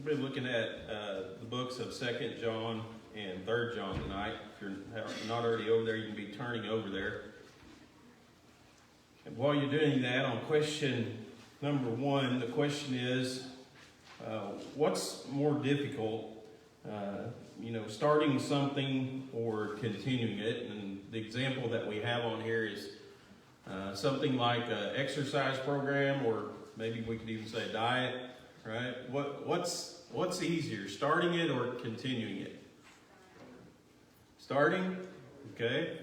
We've been looking at the books of 2nd John and 3rd John tonight. If you're not already over there, you can be turning over there. And while you're doing that, on question number 1, the question is, what's more difficult, starting something or continuing it? And the example that we have on here is something like an exercise program, or maybe we could even say diet, right? What's easier, starting it or continuing it? Starting, okay.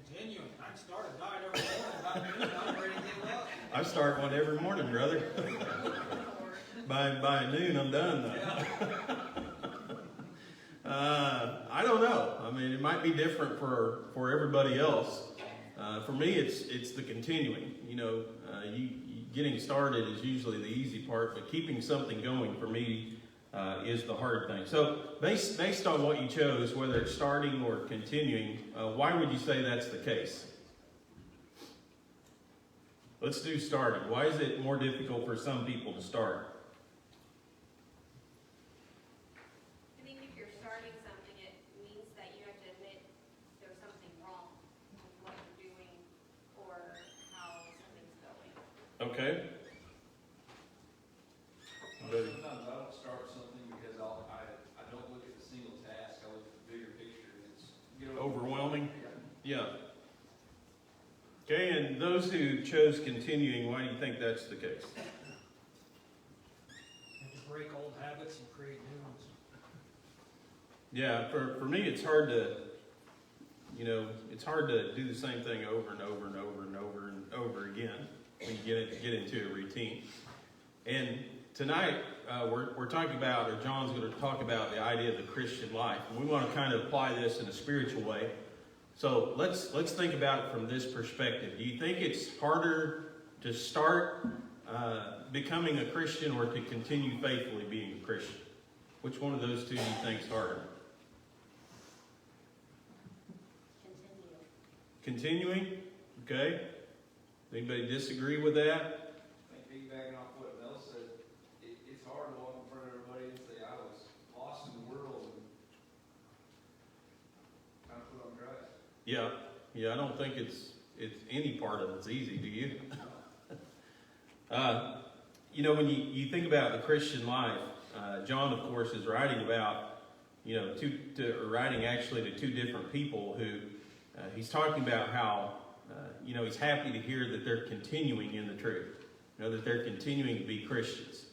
Continuing. I can start a diet every morning about noon. I'm ready to get well. I start one every morning, brother. by noon, I'm done though. I don't know. I mean, it might be different for everybody else. For me, it's the continuing. Getting started is usually the easy part, but keeping something going for me is the hard thing. So based on what you chose, whether it's starting or continuing, why would you say that's the case? Let's do starting. Why is it more difficult for some people to start? I think if you're starting something, it means that you have to admit there's something wrong with what you're doing or how something's going. Okay. Sometimes I don't start something because I don't look at the single task. I look at the bigger picture. It's Overwhelming? Yeah. Okay, and those who chose continuing, why do you think that's the case? And to break old habits and create new ones. Yeah, for me, it's hard to do the same thing over and over and over and over and over again when you get into a routine. And tonight, we're talking about, or John's going to talk about the idea of the Christian life. And we want to kind of apply this in a spiritual way. So let's think about it from this perspective. Do you think it's harder to start becoming a Christian or to continue faithfully being a Christian? Which one of those two do you think is harder? Continuing? Okay. Anybody disagree with that? I think piggybacking off what Mel said, it's hard to walk in front of everybody and say I was lost in the world and kind of put on Christ. Yeah, I don't think it's any part of it's easy, do you? When you think about the Christian life, John, of course, is writing about, writing actually to two different people who he's talking about how, he's happy to hear that they're continuing in the truth, that they're continuing to be Christians.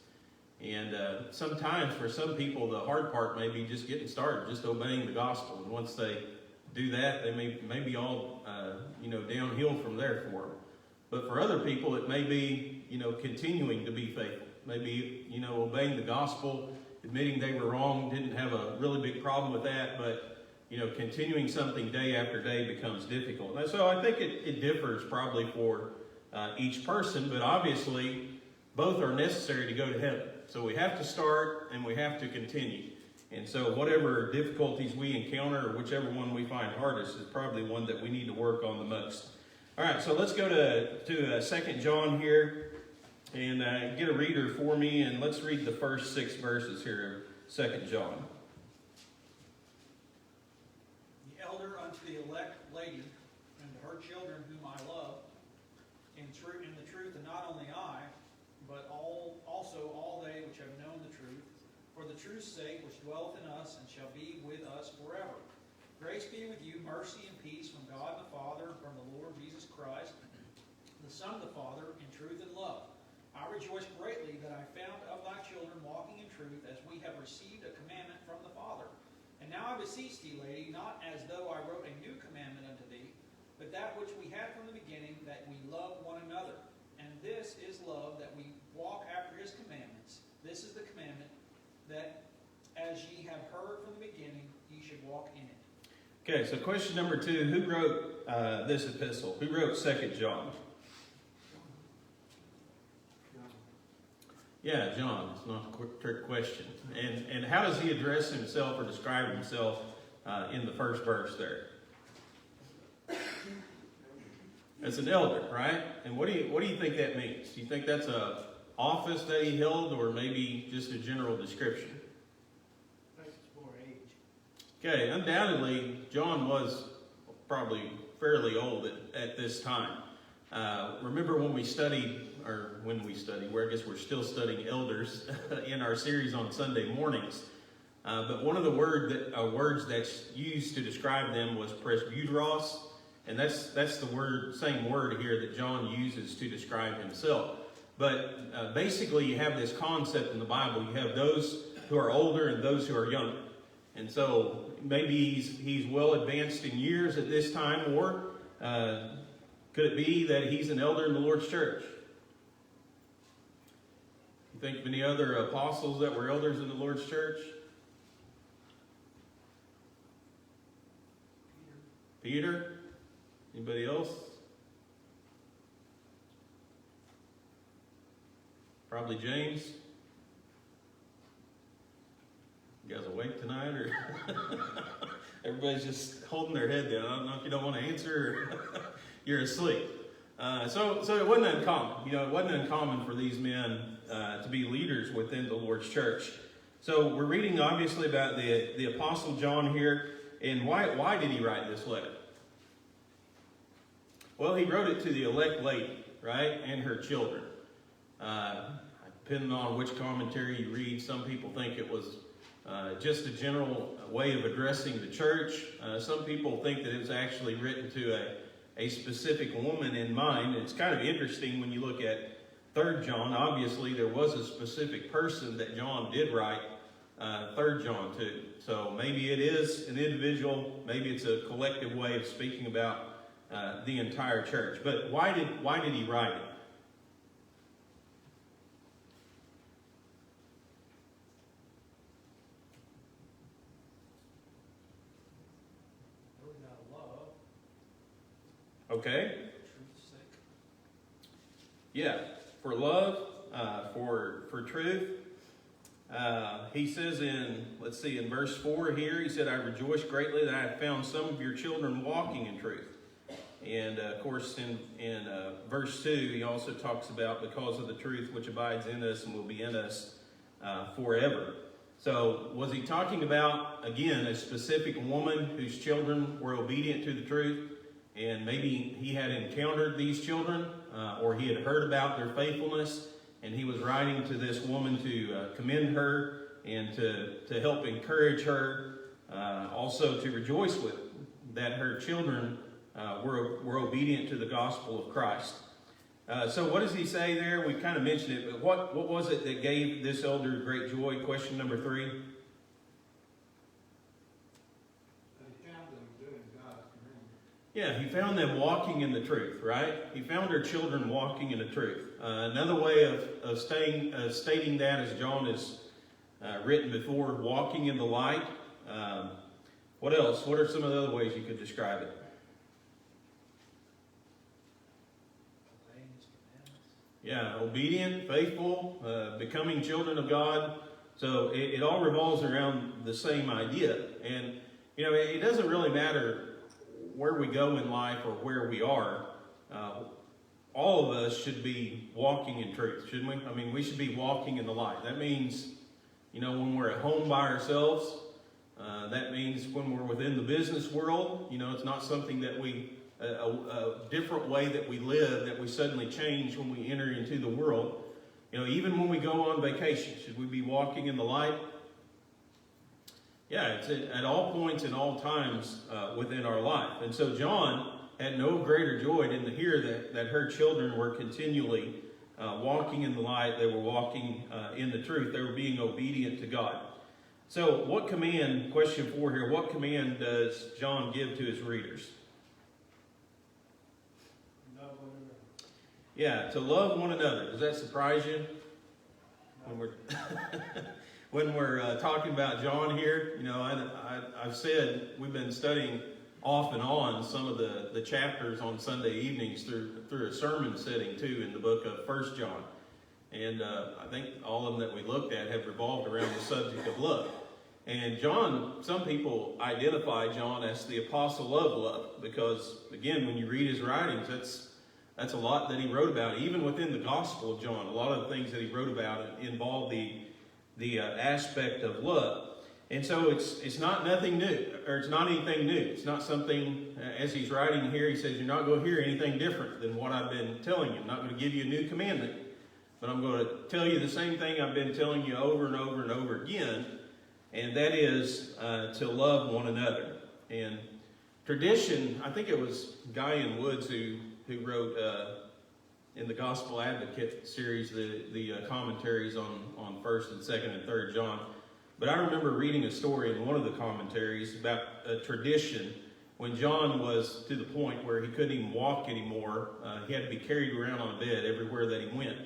And sometimes for some people, the hard part may be just getting started, just obeying the gospel. And once they do that, they may be all, downhill from there for them. But for other people, it may be, continuing to be faithful. Maybe, obeying the gospel, admitting they were wrong, didn't have a really big problem with that, but, continuing something day after day becomes difficult. And so I think it differs probably for each person, but obviously both are necessary to go to heaven. So we have to start and we have to continue. And so whatever difficulties we encounter, or whichever one we find hardest, is probably one that we need to work on the most. All right, so let's go to 2nd John here and get a reader for me, and let's read the first 6 verses here of 2nd John. The elder unto the elect lady and to her children whom I love, in the truth, and not only I, but also all they which have known the truth, for the truth's sake which dwelleth in us and shall be with us forever. Grace be with you, mercy and peace from God the Father, and from the Lord Jesus Christ, the Son of the Father, in truth and love. I rejoice greatly that I found of thy children walking in truth, as we have received a commandment from the Father. And now I beseech thee, lady, not as though I wrote a new commandment unto thee, but that which we had from the beginning, that we love one another. And this is love, that we walk after his commandments. This is the commandment, that as ye have heard from the beginning, ye should walk in it. Okay, so question number 2, who wrote this epistle? Who wrote 2nd John? Yeah, John. It's not a trick question. And how does he address himself or describe himself in the first verse there? As an elder, right? And what do you think that means? Do you think that's a office that he held, or maybe just a general description? Okay, undoubtedly, John was probably fairly old at this time. Remember when we studied, where I guess we're still studying elders in our series on Sunday mornings. But one of the words that's used to describe them was presbyteros, and that's the same word here that John uses to describe himself. But basically, you have this concept in the Bible. You have those who are older and those who are younger. And so maybe he's well advanced in years at this time, or could it be that he's an elder in the Lord's church? You think of any other apostles that were elders in the Lord's church? Peter? Anybody else? Probably James. You guys awake tonight, or everybody's just holding their head down? I don't know if you don't want to answer, or you're asleep. So it wasn't uncommon. It wasn't uncommon for these men to be leaders within the Lord's church. So we're reading obviously about the Apostle John here, and why did he write this letter? Well, he wrote it to the elect lady, right, and her children. Depending on which commentary you read, some people think it was just a general way of addressing the church. Some people think that it was actually written to a specific woman in mind. It's kind of interesting when you look at 3 John. Obviously, there was a specific person that John did write 3 John to. So maybe it is an individual, maybe it's a collective way of speaking about the entire church. But why did he write it? Okay. Yeah, for love, for truth. He says in verse 4 here, he said, I rejoice greatly that I have found some of your children walking in truth. And of course, in verse 2, he also talks about because of the truth which abides in us and will be in us forever. So was he talking about, again, a specific woman whose children were obedient to the truth? And maybe he had encountered these children, or he had heard about their faithfulness, and he was writing to this woman to commend her and to help encourage her, also to rejoice with that her children were obedient to the gospel of Christ. So what does he say there? We kind of mentioned it, but what was it that gave this elder great joy? Question number 3. Yeah, he found them walking in the truth, right? He found her children walking in the truth. Another way of stating that, as John has written before, walking in the light. What else? What are some of the other ways you could describe it? Yeah, obedient, faithful, becoming children of God. So it all revolves around the same idea. And, it doesn't really matter where we go in life or where we are. All of us should be walking in truth, shouldn't we? I mean, we should be walking in the light. That means, when we're at home by ourselves. That means when we're within the business world. It's not something that a different way that we live that we suddenly change when we enter into the world. Even when we go on vacation, should we be walking in the light? Yeah, it's at all points and all times within our life. And so John had no greater joy than to hear that her children were continually walking in the light. They were walking in the truth. They were being obedient to God. So what command, question 4 here, what command does John give to his readers? Love one another. Yeah, to love one another. Does that surprise you? When we're talking about John here, I've said we've been studying off and on some of the chapters on Sunday evenings through a sermon setting too in the book of 1 John. And I think all of them that we looked at have revolved around the subject of love. And John, some people identify John as the apostle of love because, again, when you read his writings, that's a lot that he wrote about. Even within the Gospel of John, a lot of the things that he wrote about involve the aspect of love. And so it's not nothing new, or it's not anything new. It's not something, as he's writing here, he says, you're not going to hear anything different than what I've been telling you. I'm not going to give you a new commandment, but I'm going to tell you the same thing I've been telling you over and over and over again, and that is to love one another. And tradition, I think it was Guy Woods who wrote in the Gospel Advocate series the commentaries on 1st and 2nd and 3rd John. But I remember reading a story in one of the commentaries about a tradition when John was to the point where he couldn't even walk anymore. He had to be carried around on a bed everywhere that he went.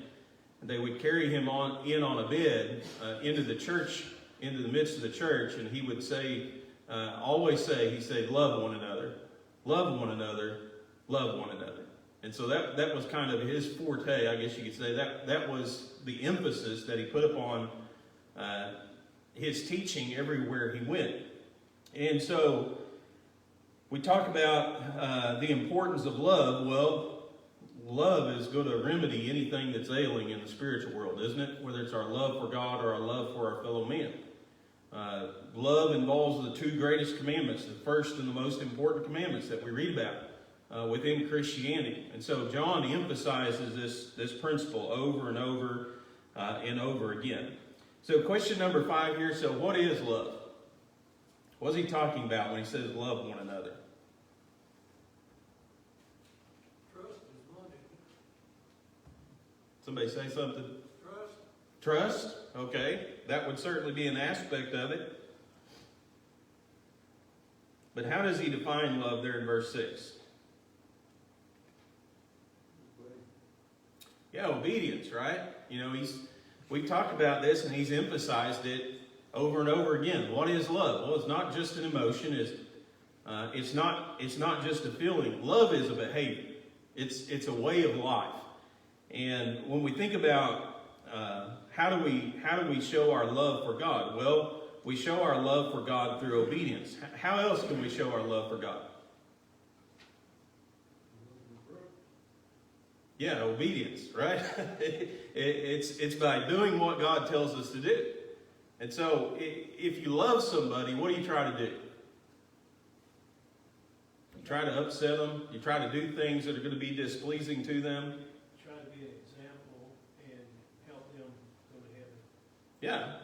And they would carry him in on a bed into the church, into the midst of the church, and he would say, he said, love one another, love one another, love one another. And so that was kind of his forte, I guess you could say. That was the emphasis that he put upon his teaching everywhere he went. And so we talk about the importance of love. Well, love is going to remedy anything that's ailing in the spiritual world, isn't it? Whether it's our love for God or our love for our fellow man. Love involves the two greatest commandments, the first and the most important commandments that we read about within Christianity. And so John emphasizes this principle over and over and over again. So question number 5 here, so what is love? What's he talking about when he says love one another? Trust is one. Somebody say something? Trust. Trust? Okay, that would certainly be an aspect of it. But how does he define love there in verse 6? Yeah, obedience, right? You know, we've talked about this and he's emphasized it over and over again. What is love? Well, it's not just an emotion. It's not just a feeling. Love is a behavior. It's a way of life. And when we think about how do we show our love for God? Well, we show our love for God through obedience. How else can we show our love for God? Yeah, obedience, right? It's by doing what God tells us to do. And so, if you love somebody, what do you try to do? You try to upset them. You try to do things that are going to be displeasing to them. Try to be an example and help them go to heaven. Yeah,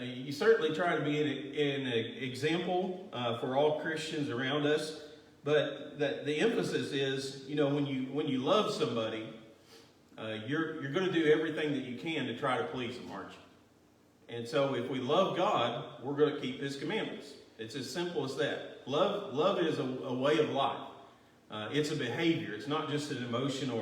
you certainly try to be an example for all Christians around us. But the emphasis is, you know, when you love somebody, you're going to do everything that you can to try to please them, aren't you? And so if we love God, we're going to keep His commandments. It's as simple as that. Love is a way of life. It's a behavior. It's not just an emotion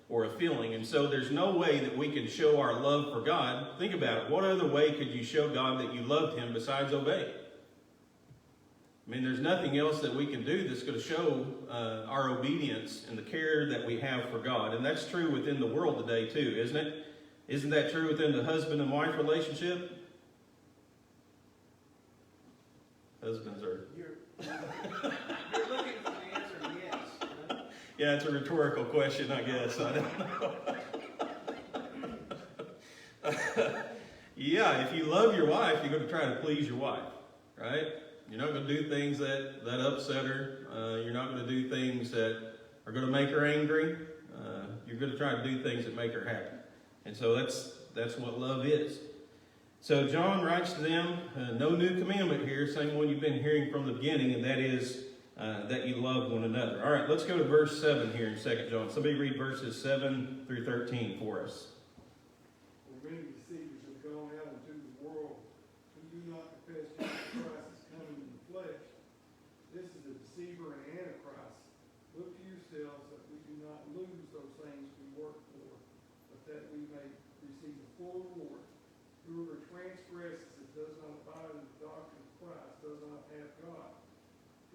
or a feeling. And so there's no way that we can show our love for God. Think about it. What other way could you show God that you loved Him besides obey? I mean, there's nothing else that we can do that's going to show our obedience and the care that we have for God. And that's true within the world today too, isn't it? Isn't that true within the husband and wife relationship? Husbands are... You're looking for the answer, yes. Huh? Yeah, it's a rhetorical question, I guess. I don't know. Yeah, if you love your wife, you're going to try to please your wife, right? You're not going to do things that upset her. You're not going to do things that are going to make her angry. You're going to try to do things that make her happy. And so that's what love is. So John writes to them, no new commandment here, same one you've been hearing from the beginning, and that is that you love one another. All right, let's go to verse 7 here in 2 John. Somebody read verses 7 through 13 for us. For many deceivers have gone out into the world who do not confess Jesus Christ is coming in the flesh. This is a deceiver and antichrist. Look to yourselves that we do not lose those things we work for, but that we may receive a full reward. Whoever transgresses and does not abide in the doctrine of Christ does not have God.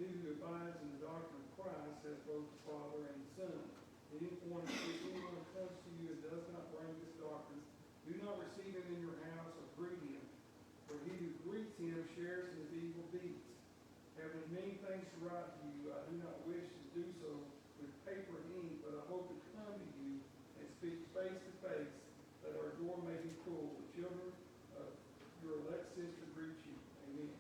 He who abides in the doctrine of Christ has both the Father and the Son. If anyone comes to you and does not bring this doctrine, do not receive him in your house or greet him. For he who greets him shares in his evil deeds. Having many things to write to you, I do not wish to do so with paper and ink, but I hope to come to you and speak face to face, that our door may be full. The children of your elect sister greet you. Amen.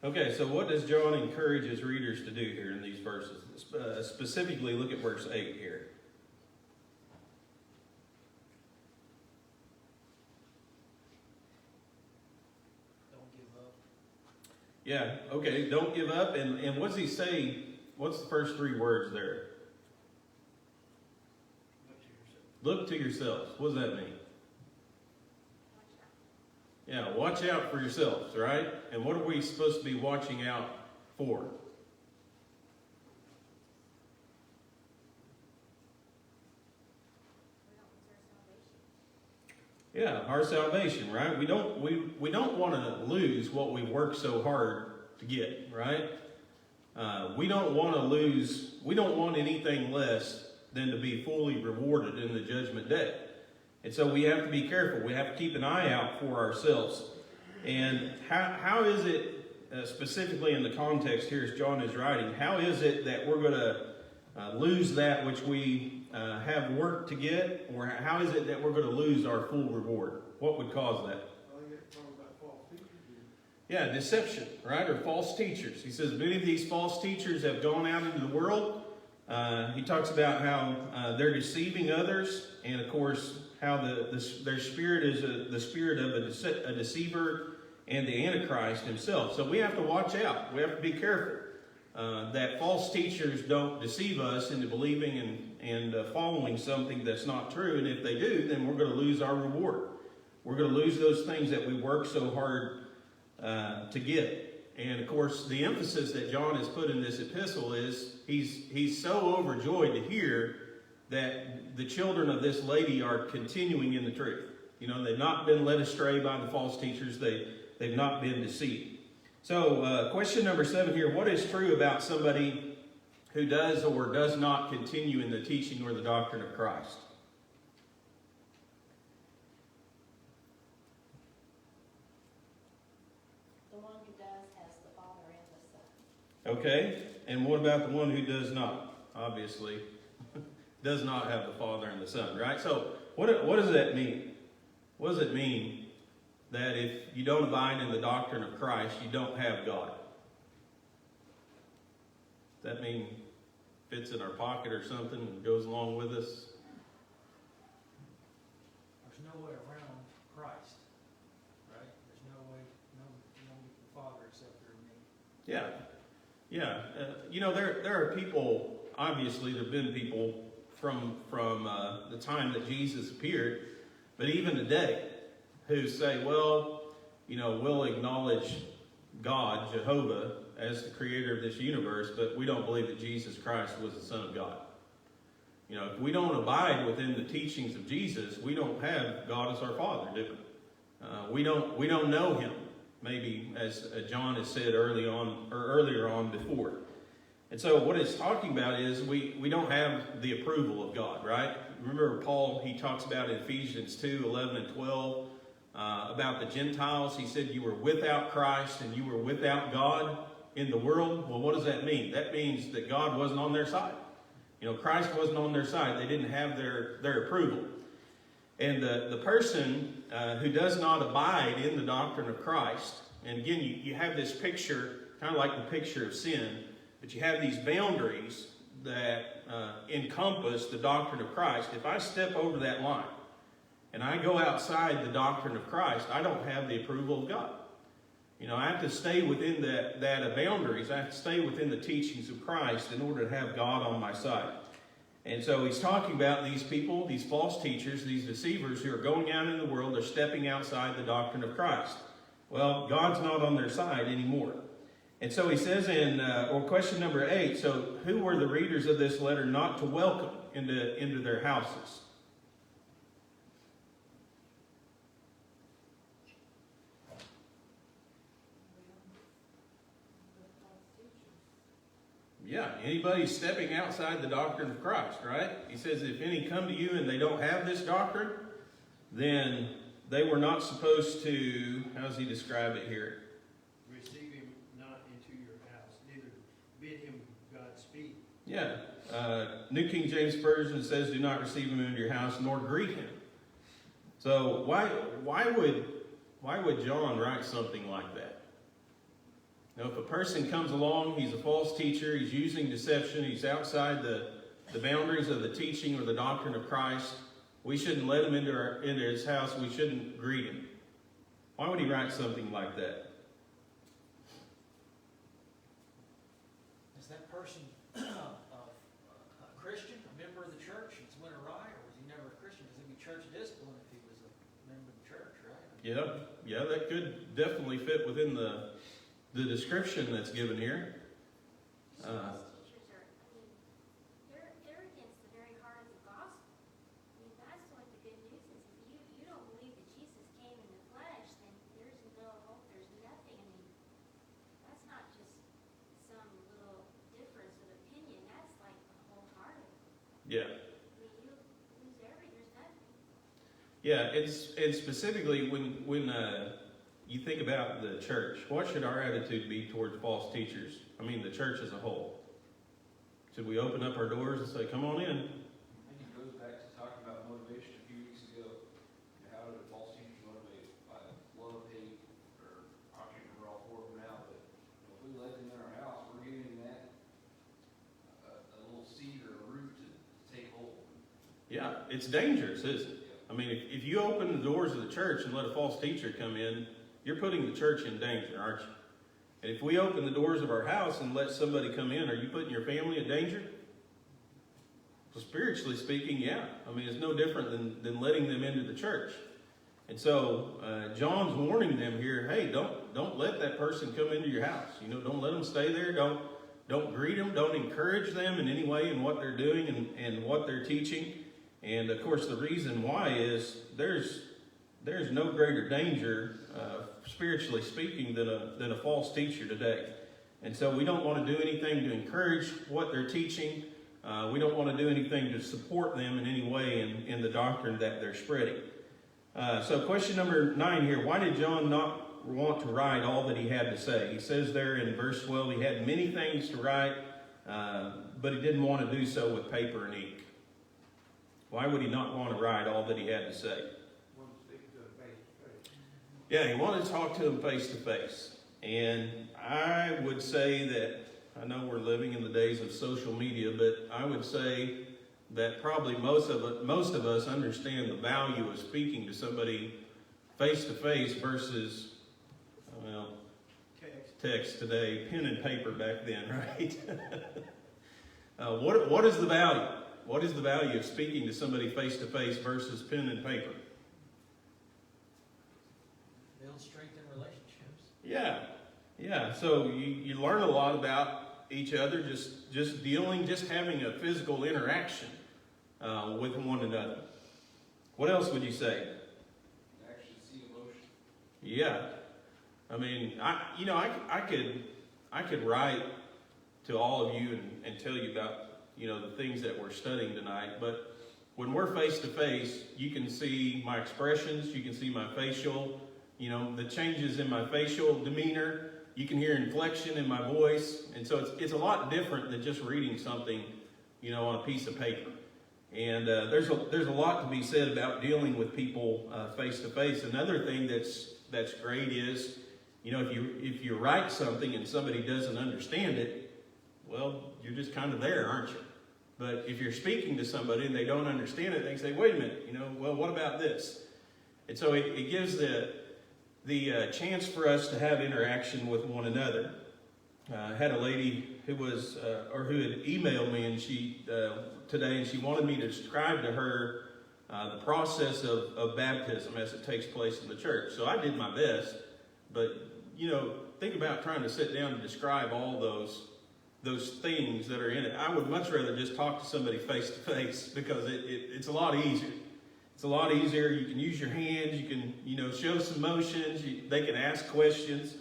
Okay, so what does John encourage his readers to do here in these verses? Specifically, look at verse 8 here. Don't give up. Yeah, okay, don't give up. And what does he say? What's the first three words there? Look to yourself. Look to yourselves. What does that mean? Yeah, watch out for yourselves, right? And what are we supposed to be watching out for? Yeah, our salvation, right? We don't want to lose what we work so hard to get, right? We don't want to lose. We don't want anything less than to be fully rewarded in the judgment day. And so we have to be careful. We have to keep an eye out for ourselves. And how is it, specifically in the context here as John is writing, how is it that we're going to lose that which we have worked to get? Or how is it that we're going to lose our full reward? What would cause that? I think it's talking about false teachers. Yeah, deception, right? Or false teachers. He says many of these false teachers have gone out into the world. He talks about how they're deceiving others, and of course, how their spirit is the spirit of a deceiver and the Antichrist himself. So we have to watch out. We have to be careful that false teachers don't deceive us into believing and following something that's not true. And if they do, then we're going to lose our reward. We're going to lose those things that we work so hard to get. And of course, the emphasis that John has put in this epistle is he's so overjoyed to hear that the children of this lady are continuing in the truth. You know, they've not been led astray by the false teachers. They've not been deceived. So question number 7 here, what is true about somebody who does or does not continue in the teaching or the doctrine of Christ? The one who does has the Father and the Son. Okay, and what about the one who does not? Obviously, does not have the Father and the Son, right? So what does that mean? What does it mean that if you don't abide in the doctrine of Christ, you don't have God? Does that mean fits in our pocket or something and goes along with us? There's no way around Christ, right? There's no way, no the Father except through me. Yeah, yeah. You know, there are people. Obviously, there have been people from the time that Jesus appeared, but even today, who say, well, you know, we'll acknowledge God, Jehovah, as the creator of this universe, but we don't believe that Jesus Christ was the Son of God. You know, if we don't abide within the teachings of Jesus, we don't have God as our Father, do we? We don't know Him. Maybe as John has said earlier on before. And so what it's talking about is we don't have the approval of God, right? Remember Paul, he talks about in Ephesians 2, 11 and 12, about the Gentiles. He said you were without Christ and you were without God in the world. Well, what does that mean? That means that God wasn't on their side. You know, Christ wasn't on their side. They didn't have their approval. And the person who does not abide in the doctrine of Christ, and again, you have this picture, kind of like the picture of sin, but you have these boundaries that encompass the doctrine of Christ. If I step over that line and I go outside the doctrine of Christ, I don't have the approval of God. You know, I have to stay within that boundaries. I have to stay within the teachings of Christ in order to have God on my side. And so he's talking about these people, these false teachers, these deceivers who are going out in the world, they're stepping outside the doctrine of Christ. Well, God's not on their side anymore. And so he says or question number 8, so who were the readers of this letter not to welcome into their houses? Yeah, anybody stepping outside the doctrine of Christ, right? He says if any come to you and they don't have this doctrine, then they were not supposed to, how does he describe it here? Receive him not into your house, neither bid him Godspeed. Yeah, New King James Version says do not receive him into your house nor greet him. So why would John write something like that? Now, if a person comes along, he's a false teacher, he's using deception, he's outside the boundaries of the teaching or the doctrine of Christ, we shouldn't let him into his house. We shouldn't greet him. Why would he write something like that? Is that person a Christian, a member of the church, and went awry, or was he never a Christian? Because it'd be church discipline if he was a member of the church, right? Yeah, that could definitely fit within the description that's given here. False teachers are, I mean, they're against the very heart of the gospel. I mean, that's what the good news is. If you don't believe that Jesus came in the flesh, then there's no hope, there's nothing. I mean, that's not just some little difference of opinion. That's like the whole heart of it. Yeah. I mean, you lose there's nothing. Yeah, and specifically when you think about the church, what should our attitude be towards false teachers? I mean, the church as a whole. Should we open up our doors and say, come on in? I think it goes back to talking about motivation a few weeks ago. How do false teachers motivate? By love, hate, or I can't remember all four of them now, but if we let them in our house, we're giving that a little seed or a root to take hold. Yeah, it's dangerous, isn't it? I mean, if you open the doors of the church and let a false teacher come in, you're putting the church in danger, aren't you? And if we open the doors of our house and let somebody come in, are you putting your family in danger? Well, spiritually speaking, yeah. I mean, it's no different than letting them into the church. And so John's warning them here, hey, don't let that person come into your house. You know, don't let them stay there. Don't greet them. Don't encourage them in any way in what they're doing and what they're teaching. And of course, the reason why is there's no greater danger, spiritually speaking, than a false teacher today. And so we don't want to do anything to encourage what they're teaching. We don't want to do anything to support them in any way in the doctrine that they're spreading. So question number 9 here, why did John not want to write all that he had to say? He says there in verse 12, he had many things to write, but he didn't want to do so with paper and ink. Why would he not want to write all that he had to say? Want to speak to a face-to-face. Yeah, he wanted to talk to him face to face. And I would say that, I know we're living in the days of social media, but I would say that probably most of us understand the value of speaking to somebody face to face versus, well, text today, pen and paper back then, right? What is the value? What is the value of speaking to somebody face to face versus pen and paper? Build strengthen relationships. Yeah. So you learn a lot about each other, just having a physical interaction with one another. What else would you say? You actually see emotion. Yeah. I mean, I could write to all of you and tell you about, the things that we're studying tonight, but when we're face to face, you can see my expressions, you can see my facial, the changes in my facial demeanor, you can hear inflection in my voice, and so it's a lot different than just reading something, on a piece of paper. And there's a lot to be said about dealing with people face to face. Another thing that's great is, if you write something and somebody doesn't understand it, well, you're just kind of there, aren't you? But if you're speaking to somebody and they don't understand it, they say, wait a minute, well, what about this? And so it gives the chance for us to have interaction with one another. I had a lady who had emailed me today, and she wanted me to describe to her the process of baptism as it takes place in the church. So I did my best, but think about trying to sit down and describe all those things that are in it. I would much rather just talk to somebody face to face because it's a lot easier. It's a lot easier. You can use your hands. You can, show some motions. They can ask questions.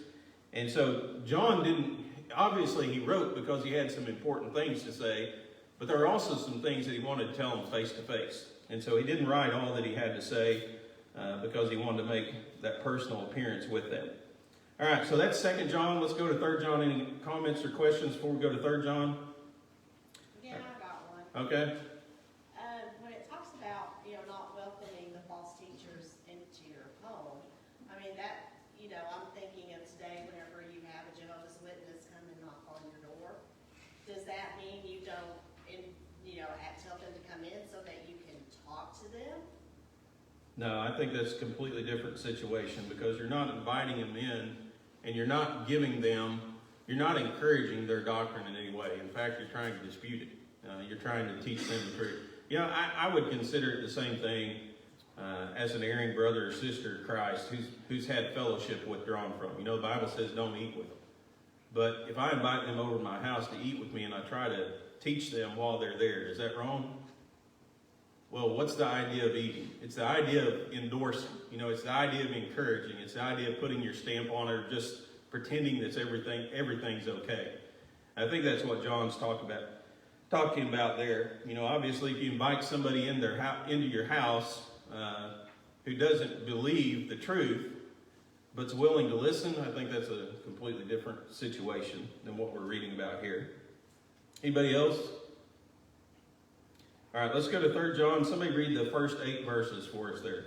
And so John obviously he wrote because he had some important things to say, but there are also some things that he wanted to tell them face to face. And so he didn't write all that he had to say because he wanted to make that personal appearance with them. All right, so that's 2 John. Let's go to 3 John. Any comments or questions before we go to 3 John? Yeah, I got one. Okay. When it talks about, not welcoming the false teachers into your home, I mean, that, I'm thinking of today whenever you have a Jehovah's Witness does that mean you don't, tell them to come in so that you can talk to them? No, I think that's a completely different situation, because you're not inviting them in and you're not giving them, you're not encouraging their doctrine in any way. In fact, you're trying to dispute it. You're trying to teach them the truth. I would consider it the same thing as an erring brother or sister of Christ who's had fellowship withdrawn from. The Bible says don't eat with them. But if I invite them over to my house to eat with me and I try to teach them while they're there, is that wrong? Well, what's the idea of eating? It's the idea of endorsing. It's the idea of encouraging. It's the idea of putting your stamp on it, or just pretending that everything's okay. I think that's what John's talking about there. Obviously, if you invite somebody into your house who doesn't believe the truth, but's willing to listen, I think that's a completely different situation than what we're reading about here. Anybody else? All right, let's go to 3 John. Somebody read the first 8 verses for us there.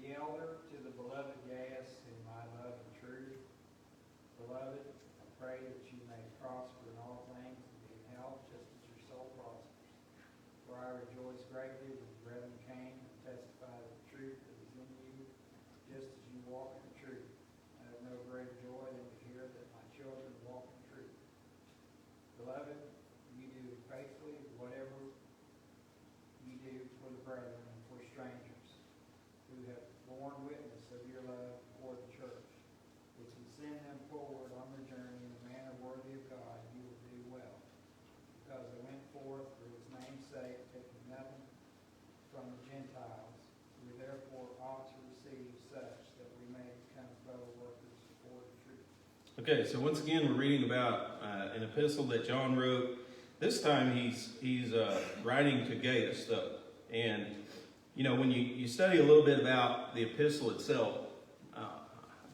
The elder to the beloved Gaius, whom I love and truly. Beloved, I pray that you may prosper in all things and be in health, just as your soul prospers. For I rejoice greatly when the brethren came and testified of the truth that is in you, just as you walk in the truth. I have no greater joy than to hear that my children walk in truth. Beloved, you do faithfully whatever you do for the brethren and for strangers, who have borne witness of your love for the church. If you send them forward on their journey in a manner worthy of God, you will do well. Because they went forth for his name's sake, taking nothing from the Gentiles, we therefore ought to receive such that we may become fellow workers for the truth. Okay, so once again, we're reading about an epistle that John wrote. This time he's writing to Gaius, though. And, when you study a little bit about the epistle itself, I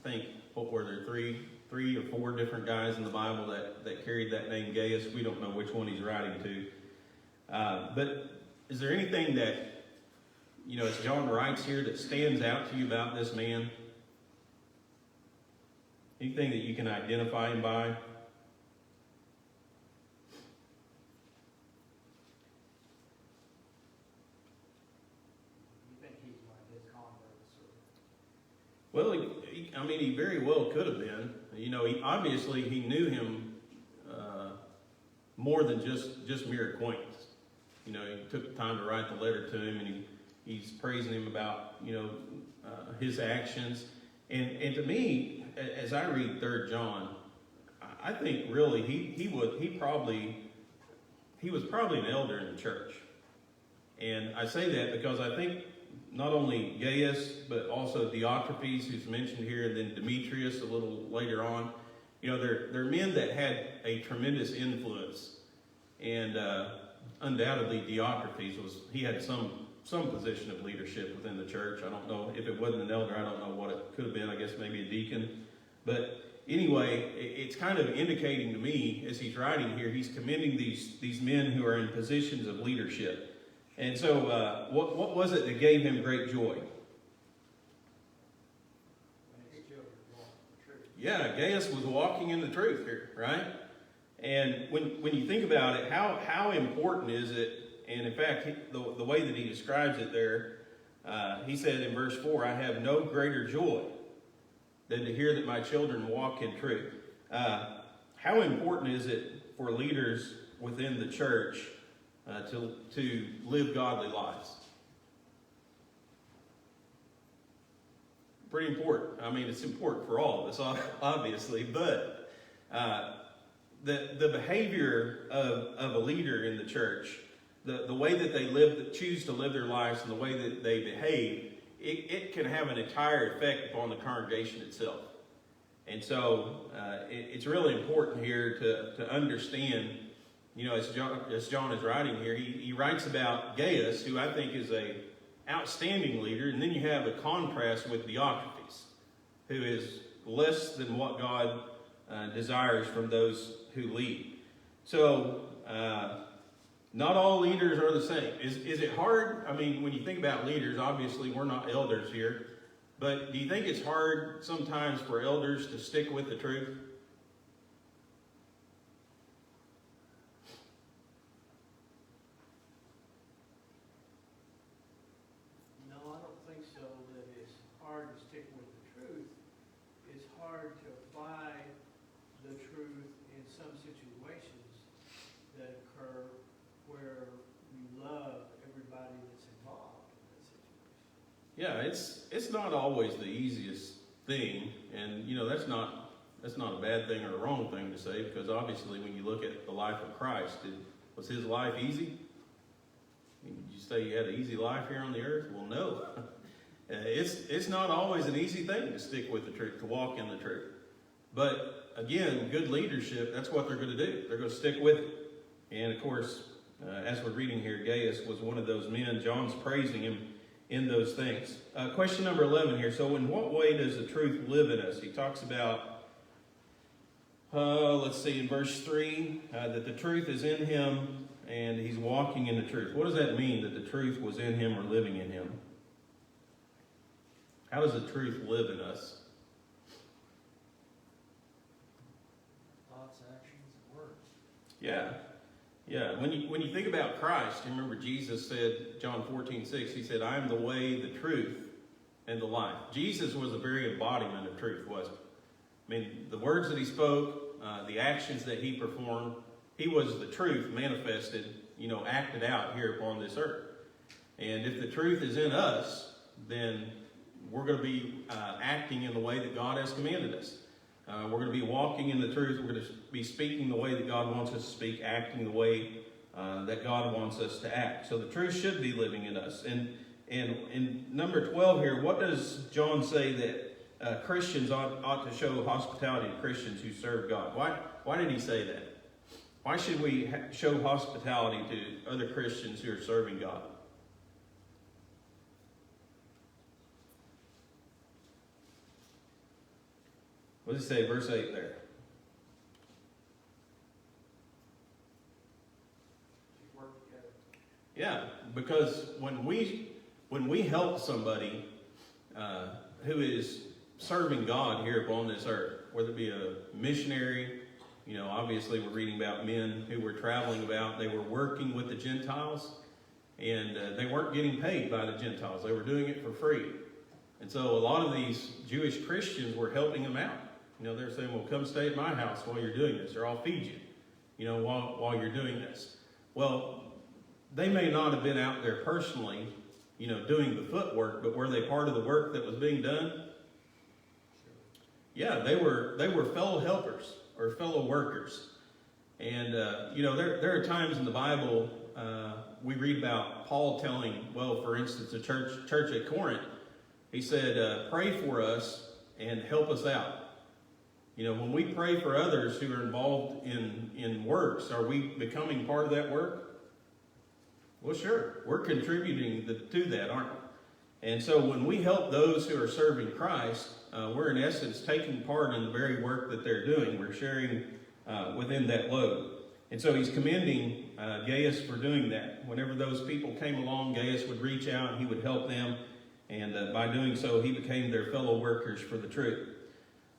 think, what were there, three or four different guys in the Bible that carried that name Gaius. We don't know which one he's writing to. But is there anything that, as John writes here, that stands out to you about this man? Anything that you can identify him by? You think he's one of his converts? Well, he very well could have been. He knew him more than just mere acquaintance. He took the time to write the letter to him, and he's praising him about his actions. And to me, as I read 3 John, I think really he was probably an elder in the church. And I say that because I think not only Gaius, but also Diotrephes, who's mentioned here, and then Demetrius a little later on. They're men that had a tremendous influence. And undoubtedly Diotrephes he had some position of leadership within the church. I don't know if it wasn't an elder. I don't know what it could have been. I guess maybe a deacon. But anyway, it's kind of indicating to me, as he's writing here, he's commending these men who are in positions of leadership. And so what was it that gave him great joy? When his children walk in the truth. Yeah, Gaius was walking in the truth here, right? And when you think about it, how important is it? And in fact, the way that he describes it there, he said in verse 4, I have no greater joy than to hear that my children walk in truth. How important is it for leaders within the church to live godly lives? Pretty important. It's important for all of us, obviously, but the behavior of a leader in the church, the way that they choose to live their lives, and the way that they behave, it can have an entire effect upon the congregation itself. And so it's really important here to understand, as John is writing here, he writes about Gaius, who I think is a outstanding leader, and then you have a contrast with Diotrephes, who is less than what God desires from those who lead. So not all leaders are the same. Is it hard? I mean, when you think about leaders, obviously we're not elders here, but do you think it's hard sometimes for elders to stick with the truth? No, I don't think so, that it's hard to stick with the truth. It's hard to apply the truth in some situations that occur where you love everybody that's involved in that situation. Yeah, it's not always the easiest thing, and you know that's not a bad thing or a wrong thing to say, because obviously when you look at the life of Christ, was his life easy? I mean, did you say he had an easy life here on the earth? Well, no. It's not always an easy thing to stick with the truth, to walk in the truth. But again, good leadership, that's what they're going to do. They're going to stick with it. And of course, as we're reading here, Gaius was one of those men. John's praising him in those things. Question number 11 here. So in what way does the truth live in us? He talks about, let's see, in verse 3, that the truth is in him and he's walking in the truth. What does that mean, that the truth was in him or living in him? How does the truth live in us? Thoughts, actions, and words. Yeah. Yeah. When you think about Christ, you remember Jesus said, John 14:6, he said, I am the way, the truth, and the life. Jesus was the very embodiment of truth, wasn't he? I mean, the words that he spoke, the actions that he performed, he was the truth manifested, acted out here upon this earth. And if the truth is in us, then we're going to be acting in the way that God has commanded us. We're going to be walking in the truth. We're going to be speaking the way that God wants us to speak, acting the way that God wants us to act. So the truth should be living in us. And in number 12 here, what does John say that Christians ought to show hospitality to Christians who serve God? Why did he say that? Why should we show hospitality to other Christians who are serving God? What does it say, verse 8 there? Work together. Yeah, because when we help somebody who is serving God here upon this earth, whether it be a missionary, obviously we're reading about men who were traveling about, they were working with the Gentiles, and they weren't getting paid by the Gentiles. They were doing it for free. And so a lot of these Jewish Christians were helping them out. They're saying, well, come stay at my house while you're doing this, or I'll feed you, while you're doing this. Well, they may not have been out there personally, doing the footwork, but were they part of the work that was being done? Yeah, they were fellow helpers or fellow workers. And, there are times in the Bible we read about Paul telling, for instance, the church at Corinth, he said, pray for us and help us out. When we pray for others who are involved in works, are we becoming part of that work? Well, sure. We're contributing to that, aren't we? And so when we help those who are serving Christ, we're in essence taking part in the very work that they're doing. We're sharing within that load. And so he's commending Gaius for doing that. Whenever those people came along, Gaius would reach out and he would help them. And by doing so, he became their fellow workers for the truth.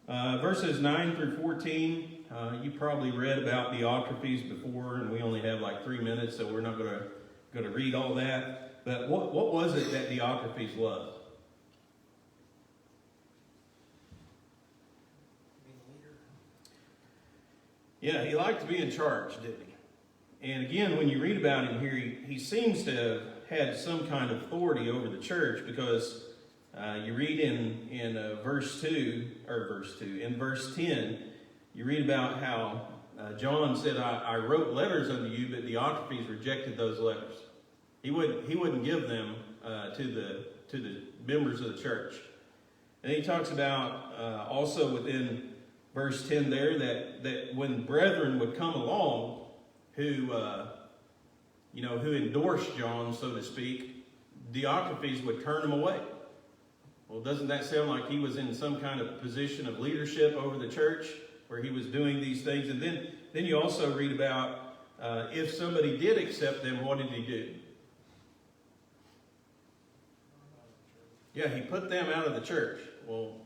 Verses 9 through 14, you probably read about Diotrephes before, and we only have like 3 minutes, so we're not going to read all that. But what was it that Diotrephes loved? Being a leader. Yeah, he liked to be in charge, didn't he? And again, when you read about him here, he seems to have had some kind of authority over the church, because you read in verse 10, you read about how John said, I wrote letters unto you, but Diotrephes rejected those letters. He wouldn't give them to the members of the church. And he talks about also within verse 10 there that when brethren would come along who endorsed John, so to speak, Diotrephes would turn them away. Well, doesn't that sound like he was in some kind of position of leadership over the church where he was doing these things? And then you also read about if somebody did accept them, what did he do? Yeah, he put them out of the church. Well,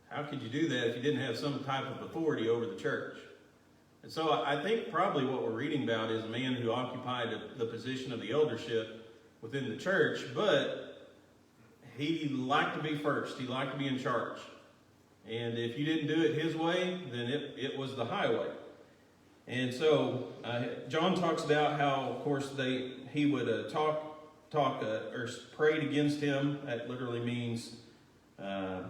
how could you do that if you didn't have some type of authority over the church? And so I think probably what we're reading about is a man who occupied the position of the eldership within the church, but he liked to be first. He liked to be in charge. And if you didn't do it his way, then it was the highway. And so John talks about how, of course, he would or prayed against him. That literally means to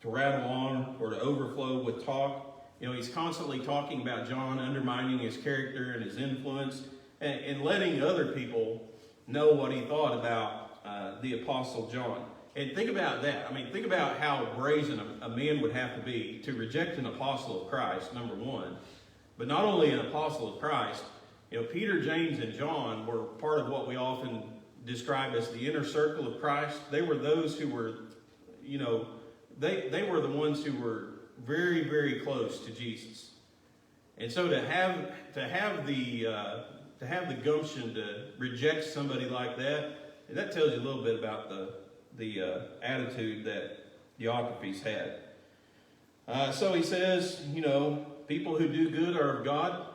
rattle on or to overflow with talk. You know, he's constantly talking about John, undermining his character and his influence, and letting other people know what he thought about the Apostle John. And think about that. I mean, think about how brazen a man would have to be to reject an apostle of Christ, number one. But not only an apostle of Christ, you know, Peter, James, and John were part of what we often describe as the inner circle of Christ. They were those who were, you know, they were the ones who were very, very close to Jesus. And so to have the gumption to reject somebody like that, that tells you a little bit about the attitude that Diotrephes had. So he says, you know, people who do good are of God.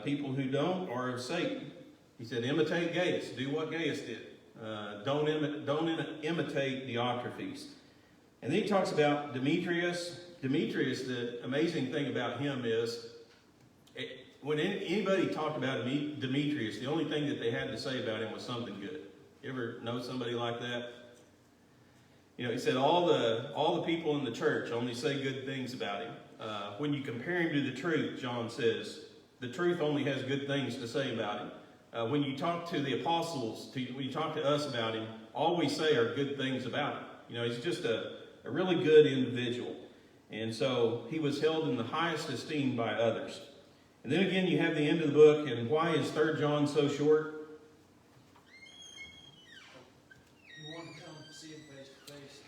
People who don't are of Satan. He said, imitate Gaius. Do what Gaius did. Don't imitate Diotrephes. And then he talks about Demetrius. Demetrius, the amazing thing about him is, when anybody talked about Demetrius, the only thing that they had to say about him was something good. You ever know somebody like that? You know, he said all the people in the church only say good things about him. When you compare him to the truth, John says, the truth only has good things to say about him. When you talk to the apostles, when you talk to us about him, all we say are good things about him. You know, he's just a really good individual. And so he was held in the highest esteem by others. And then again, you have the end of the book, and why is 3 John so short? You want to come see him face to face.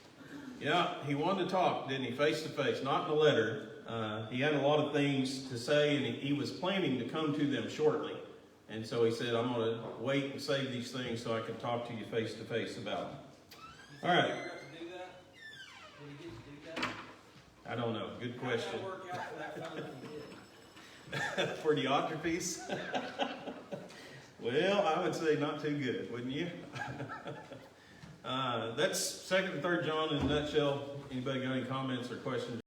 Yeah, he wanted to talk, didn't he? Face to face, not in a letter. He had a lot of things to say, and he was planning to come to them shortly. And so he said, I'm going to wait and save these things so I can talk to you face to face about them. All right. Did he ever get to do that? Did he get to do that? I don't know. Good question. How did that work out for that fellow who did? For Diotrephes? Well, I would say not too good, wouldn't you? That's 2nd and 3rd John in a nutshell. Anybody got any comments or questions?